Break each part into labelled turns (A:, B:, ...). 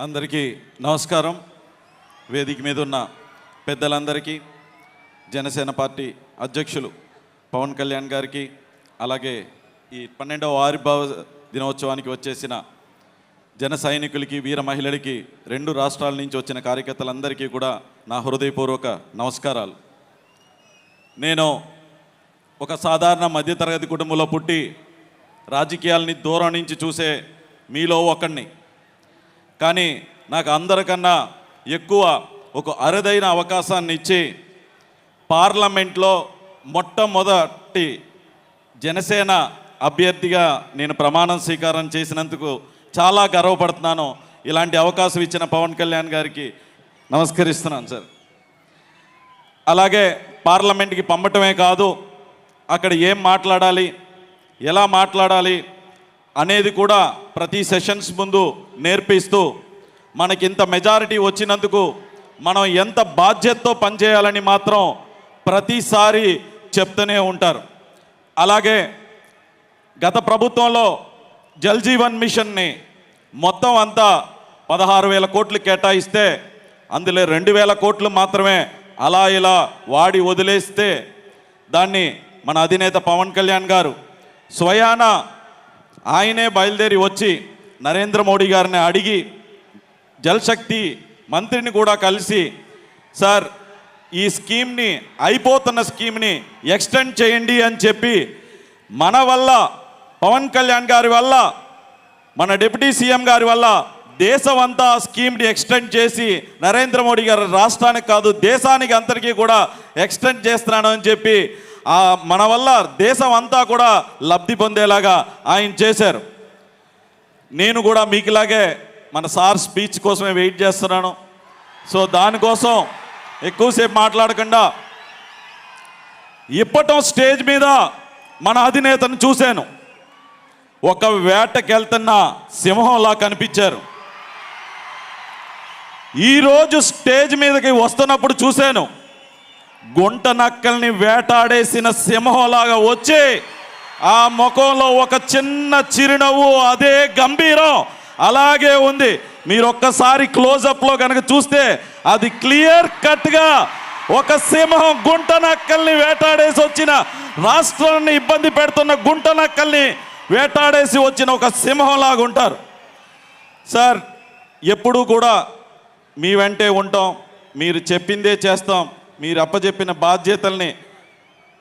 A: అందరికీ నమస్కారం. వేదిక మీద ఉన్న పెద్దలందరికీ, జనసేన పార్టీ అధ్యక్షులు పవన్ కళ్యాణ్ గారికి, అలాగే ఈ 12వ ఆవిర్భావ దినోత్సవానికి వచ్చేసిన జన సైనికులకి, వీర మహిళలకి, 2 రాష్ట్రాల నుంచి వచ్చిన కార్యకర్తలందరికీ కూడా నా హృదయపూర్వక నమస్కారాలు. నేను ఒక సాధారణ మధ్యతరగతి కుటుంబంలో పుట్టి రాజకీయాలని దూరం నుంచి చూసే మీలో ఒకడిని. కానీ నాకు అందరికన్నా ఎక్కువ ఒక అరుదైన అవకాశాన్ని ఇచ్చి పార్లమెంట్లో మొట్టమొదటి జనసేన అభ్యర్థిగా నేను ప్రమాణం స్వీకారం చేసినందుకు చాలా గర్వపడుతున్నాను. ఇలాంటి అవకాశం ఇచ్చిన పవన్ కళ్యాణ్ గారికి నమస్కరిస్తున్నాను సార్. అలాగే పార్లమెంట్కి పంపటమే కాదు, అక్కడ ఏం మాట్లాడాలి, ఎలా మాట్లాడాలి అనేది కూడా ప్రతి సెషన్స్ ముందు నేర్పిస్తూ, మనకింత మెజారిటీ వచ్చినందుకు మనం ఎంత బాధ్యతతో పనిచేయాలని మాత్రం ప్రతిసారి చెప్తూనే ఉంటారు. అలాగే గత ప్రభుత్వంలో జల్ జీవన్ మిషన్ని మొత్తం అంతా 16,000 కోట్లు కేటాయిస్తే అందులో 2,000 కోట్లు మాత్రమే అలా ఇలా వాడి వదిలేస్తే దాన్ని మన అధినేత పవన్ కళ్యాణ్ గారు స్వయాన ఆయనే బయలుదేరి వచ్చి నరేంద్ర మోడీ గారిని అడిగి జలశక్తి మంత్రిని కూడా కలిసి, సార్ ఈ స్కీమ్ని, అయిపోతున్న స్కీమ్ని ఎక్స్టెండ్ చేయండి అని చెప్పి, మన వల్ల, పవన్ కళ్యాణ్ గారి వల్ల, మన డిప్యూటీ సీఎం గారి వల్ల దేశం అంతా స్కీమ్ని ఎక్స్టెండ్ చేసి నరేంద్ర మోడీ గారు రాష్ట్రానికి కాదు దేశానికి అందరికీ కూడా ఎక్స్టెండ్ చేస్తున్నాను అని చెప్పి మన వల్ల దేశం అంతా కూడా లబ్ధి పొందేలాగా ఆయన చేశారు. నేను కూడా మీకులాగే మన సార్ స్పీచ్ కోసమే వెయిట్ చేస్తున్నాను. సో దానికోసం ఎక్కువసేపు మాట్లాడకుండా ఇప్పటం స్టేజ్ మీద మన అధినేతను చూశాను. ఒక వేటకెళ్తున్న సింహంలా కనిపించారు. ఈరోజు స్టేజ్ మీదకి వస్తున్నప్పుడు చూశాను, గుంట నక్కల్ని వేటాడేసిన సింహంలాగా వచ్చి ఆ ముఖంలో ఒక చిన్న చిరునవ్వు, అదే గంభీరం అలాగే ఉంది. మీరు ఒక్కసారి క్లోజప్లో కనుక చూస్తే అది క్లియర్ కట్గా ఒక సింహం గుంట నక్కల్ని వేటాడేసి వచ్చిన, రాష్ట్రాన్ని ఇబ్బంది పెడుతున్న గుంట నక్కల్ని వేటాడేసి వచ్చిన ఒక సింహంలాగా ఉంటారు. సార్ ఎప్పుడూ కూడా మీ వెంటే ఉంటాం, మీరు చెప్పిందే చేస్తాం, మీరు అప్పచెప్పిన బాధ్యతల్ని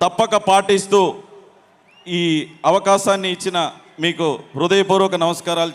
A: తప్పక పాటిస్తూ ఈ అవకాశాన్ని ఇచ్చిన మీకు హృదయపూర్వక నమస్కారాలు.